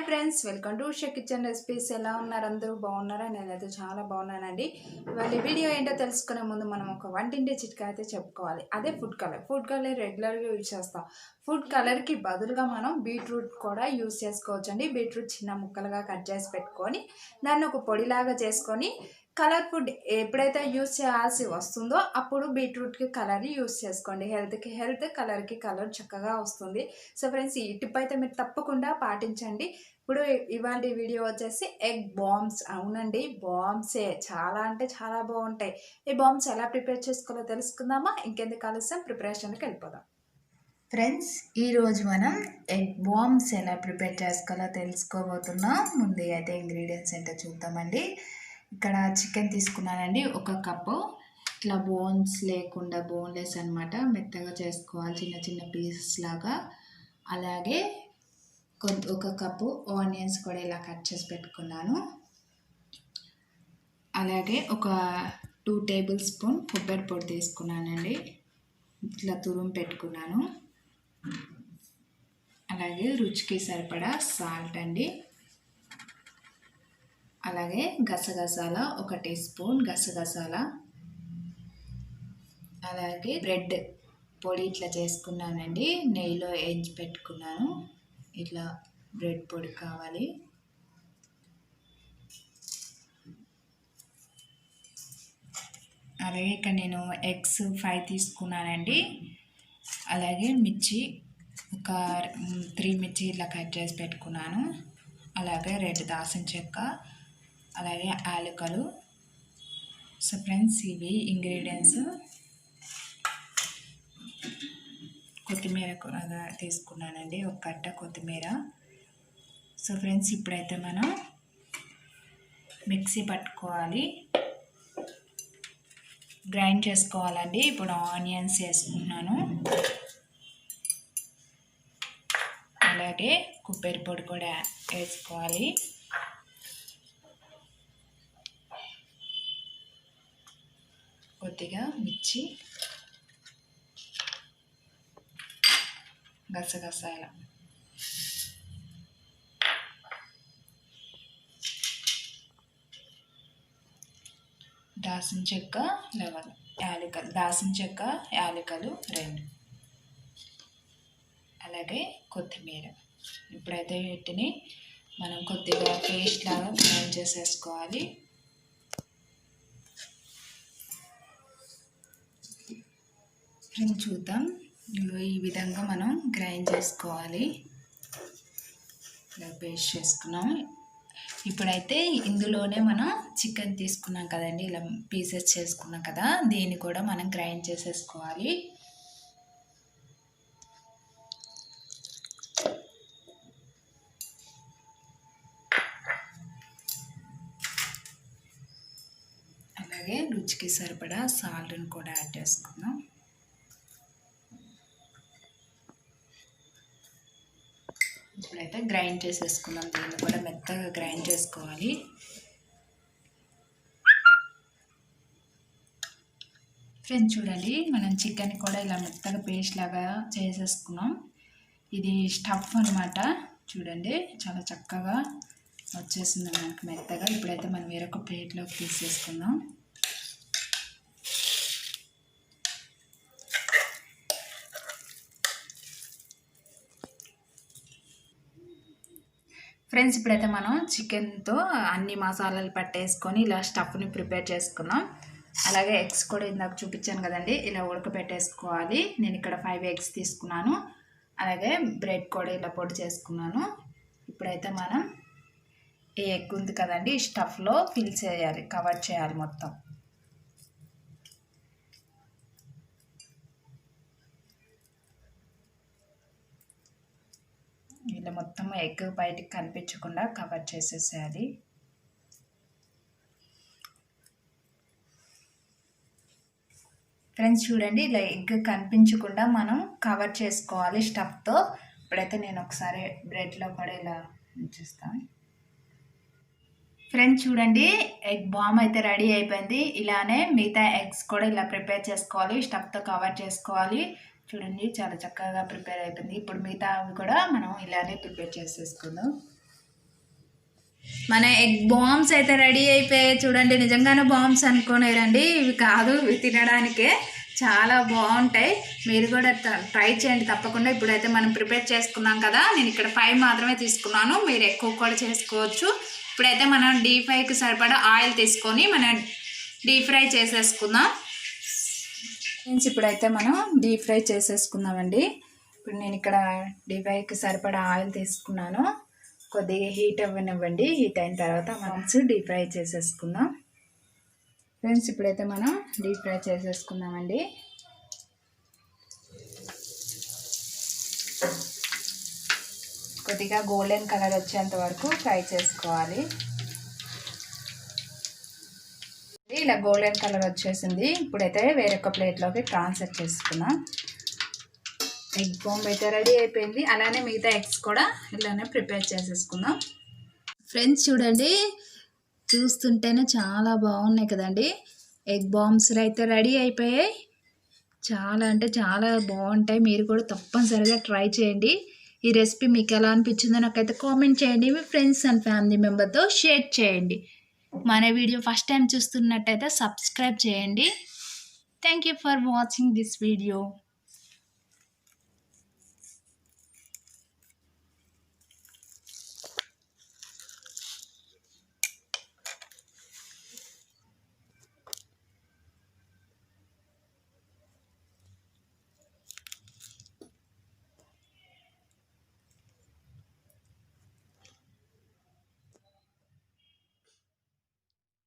Friends, welcome to Usha kitchen recipes. ఎలా ఉన్నారు? అందరూ బాగున్నారా? నేనైతే చాలా బాగున్నానండి. ఇవాళ వీడియో ఏంటో తెలుసుకునే ముందు మనం ఒక వంటింటి చిట్కా అయితే చెప్పుకోవాలి. అదే ఫుడ్ కలర్ రెగ్యులర్గా యూజ్ చేస్తాం. ఫుడ్ కలర్కి బదులుగా మనం బీట్రూట్ కూడా యూజ్ చేసుకోవచ్చు అండి. బీట్రూట్ చిన్న ముక్కలుగా కట్ చేసి పెట్టుకొని దాన్ని ఒక పొడిలాగా చేసుకొని కలర్ ఫుడ్ ఎప్పుడైతే యూజ్ చేయాల్సి వస్తుందో అప్పుడు బీట్రూట్కి కలర్ యూజ్ చేసుకోండి. హెల్త్కి హెల్త్, కలర్కి కలర్ చక్కగా వస్తుంది. సో ఫ్రెండ్స్, ఈ టిప్ అయితే మీరు తప్పకుండా పాటించండి. ఇప్పుడు ఇవాళ వీడియో వచ్చేసి ఎగ్ బాంబ్స్. అవునండి, బాంబ్సే. చాలా అంటే చాలా బాగుంటాయి. ఈ బాంబ్స్ ఎలా ప్రిపేర్ చేసుకోవాలో తెలుసుకుందామా? ఇంకెందుకు ఆలస్యం, ప్రిపరేషన్కి వెళ్ళిపోదాం. ఫ్రెండ్స్, ఈరోజు మనం ఎగ్ బాంబ్స్ ఎలా ప్రిపేర్ చేసుకోవాలో తెలుసుకోబోతున్నాం. ముందు అయితే ఇంగ్రీడియంట్స్ ఏంటో చూద్దామండి. ఇక్కడ చికెన్ తీసుకున్నానండి, 1 కప్పు. ఇట్లా బోన్స్ లేకుండా, బోన్లెస్ అనమాట, మెత్తగా చేసుకోవాలి, చిన్న చిన్న పీసెస్ లాగా. అలాగే 1 కప్పు ఆనియన్స్ కూడా ఇలా కట్ చేసి పెట్టుకున్నాను. అలాగే ఒక 2 టేబుల్ స్పూన్ కొబ్బరి పొడి తీసుకున్నానండి, ఇట్లా తురుము పెట్టుకున్నాను. అలాగే రుచికి సరిపడా సాల్ట్ అండి. అలాగే గసగసాల 1 టీ స్పూన్ గసగసాల. అలాగే బ్రెడ్ పొడి ఇట్లా చేసుకున్నానండి, నెయ్యిలో వేయించి పెట్టుకున్నాను. ఇట్లా బ్రెడ్ పొడి కావాలి. అలాగే ఇక్కడ నేను ఎగ్స్ 5 తీసుకున్నానండి. అలాగే మిర్చి ఒక 3 మిర్చి ఇట్లా కట్ చేసి పెట్టుకున్నాను. అలాగే రెడ్ దాల్చిన చెక్క, అలాగే యాలకులు. సో ఫ్రెండ్స్, ఇవి ఇంగ్రీడియంట్స్. కొత్తిమీర తీసుకున్నానండి, 1 కట్ట కొత్తిమీర. సో ఫ్రెండ్స్, ఇప్పుడైతే మనం మిక్సీ పట్టుకోవాలి, గ్రైండ్ చేసుకోవాలండి. ఇప్పుడు ఆనియన్స్ వేసుకున్నాను, అలాగే కొబ్బరి పొడి కూడా వేసుకోవాలి. కొద్దిగా మిర్చి, గసగసాల, దాల్చిన చెక్క, యాలకులు, దాల్చిన చెక్క, యాలకులు 2, అలాగే కొత్తిమీర. ఇప్పుడైతే వీటిని మనం కొద్దిగా పేస్ట్ లాగా గ్రైండ్ చేసేసుకోవాలి. చూద్దాం, ఈ విధంగా మనం గ్రైండ్ చేసుకోవాలి. ఇలా పేస్ట్ చేసుకున్నాం. ఇప్పుడైతే ఇందులోనే మనం చికెన్ తీసుకున్నాం కదండి, ఇలా పీసెస్ చేసుకున్నాం కదా, దీన్ని కూడా మనం గ్రైండ్ చేసేసుకోవాలి. అలాగే రుచికి సరిపడా సాల్ట్ని కూడా యాడ్ చేసుకుందాం. ఇప్పుడైతే గ్రైండ్ చేసేసుకుందాం, దీన్ని కూడా మెత్తగా గ్రైండ్ చేసుకోవాలి. ఫ్రెండ్స్ చూడండి, మనం చికెన్ కూడా ఇలా మెత్తగా పేస్ట్ లాగా చేసేసుకున్నాం. ఇది స్టఫ్ అనమాట. చూడండి, చాలా చక్కగా వచ్చేసింది మనకు మెత్తగా. ఇప్పుడైతే మనం వేరొక ప్లేట్లోకి తీసేసుకుందాం. ఫ్రెండ్స్, ఇప్పుడైతే మనం చికెన్తో అన్ని మసాలాలు పట్టేసుకొని ఇలా స్టఫ్ని ప్రిపేర్ చేసుకున్నాం. అలాగే ఎగ్స్ కూడా ఇందాక చూపించాను కదండి, ఇలా ఉడకబెట్టేసుకోవాలి. నేను ఇక్కడ 5 ఎగ్స్ తీసుకున్నాను. అలాగే బ్రెడ్ కూడా ఇలా పొడి చేసుకున్నాను. ఇప్పుడైతే మనం ఈ ఎగ్ ఉంది కదండి, ఈ స్టఫ్లో ఫిల్ చేయాలి, కవర్ చేయాలి మొత్తం. ఇలా మొత్తం ఎగ్ బయటికి కనిపించకుండా కవర్ చేసేసేయాలి. ఫ్రెండ్స్ చూడండి, ఇలా ఎగ్ కనిపించకుండా మనం కవర్ చేసుకోవాలి స్టఫ్తో. ఇప్పుడైతే నేను ఒకసారి బ్రెడ్లో కూడా ఇలా ఉంచేస్తాను. ఫ్రెండ్స్ చూడండి, ఎగ్ బామ్ అయితే రెడీ అయిపోయింది. ఇలానే మిగతా ఎగ్స్ కూడా ఇలా ప్రిపేర్ చేసుకోవాలి, స్టఫ్తో కవర్ చేసుకోవాలి. చూడండి, చాలా చక్కగా ప్రిపేర్ అయిపోయింది. ఇప్పుడు మిగతా అవి కూడా మనం ఇలానే ప్రిపేర్ చేసేసుకుందాం. మన ఎగ్ బాంబ్స్ అయితే రెడీ అయిపోయాయి చూడండి. నిజంగానే బాంబ్స్ అనుకోలేరండి, ఇవి కాదు, ఇవి తినడానికే చాలా బాగుంటాయి. మీరు కూడా ట్రై చేయండి తప్పకుండా. ఇప్పుడైతే మనం ప్రిపేర్ చేసుకున్నాం కదా, నేను ఇక్కడ 5 మాత్రమే తీసుకున్నాను, మీరు ఎక్కువ కూడా చేసుకోవచ్చు. ఇప్పుడైతే మనం డీప్ ఫ్రైకి సరిపడా ఆయిల్ తీసుకొని మనం డీప్ ఫ్రై చేసేసుకుందాం ఫ్రెండ్స్. ఇప్పుడైతే మనం డీప్ ఫ్రై చేసేసుకుందామండి. ఇప్పుడు నేను ఇక్కడ డీప్ ఫ్రైకి సరిపడా ఆయిల్ తీసుకున్నాను, కొద్దిగా హీట్ అవ్వనివ్వండి. హీట్ అయిన తర్వాత మనం డీప్ ఫ్రై చేసేసుకుందాం ఫ్రెండ్స్. ఇప్పుడైతే మనం డీప్ ఫ్రై చేసేసుకుందామండి. కొద్దిగా గోల్డెన్ కలర్ వచ్చేంత వరకు ఫ్రై చేసుకోవాలి. ఇలా గోల్డెన్ కలర్ వచ్చేసింది. ఇప్పుడైతే వేరొక ప్లేట్లోకి ట్రాన్స్ఫర్ చేసుకుందాం. ఎగ్ బాంబ్ అయితే రెడీ అయిపోయింది. అలానే మిగతా ఎగ్స్ కూడా ఇలానే ప్రిపేర్ చేసేసుకుందాం ఫ్రెండ్స్. చూడండి, చూస్తుంటేనే చాలా బాగున్నాయి కదండి. ఎగ్ బాంబ్స్ అయితే రెడీ అయిపోయాయి. చాలా అంటే చాలా బాగుంటాయి. మీరు కూడా తప్పనిసరిగా ట్రై చేయండి. ఈ రెసిపీ మీకు ఎలా అనిపించిందో నాకైతే కామెంట్ చేయండి. మీ ఫ్రెండ్స్ అండ్ ఫ్యామిలీ మెంబర్తో షేర్ చేయండి. మన వీడియో ఫస్ట్ టైం చూస్తున్నట్టయితే సబ్స్క్రైబ్ చేయండి. Thank you for watching this video.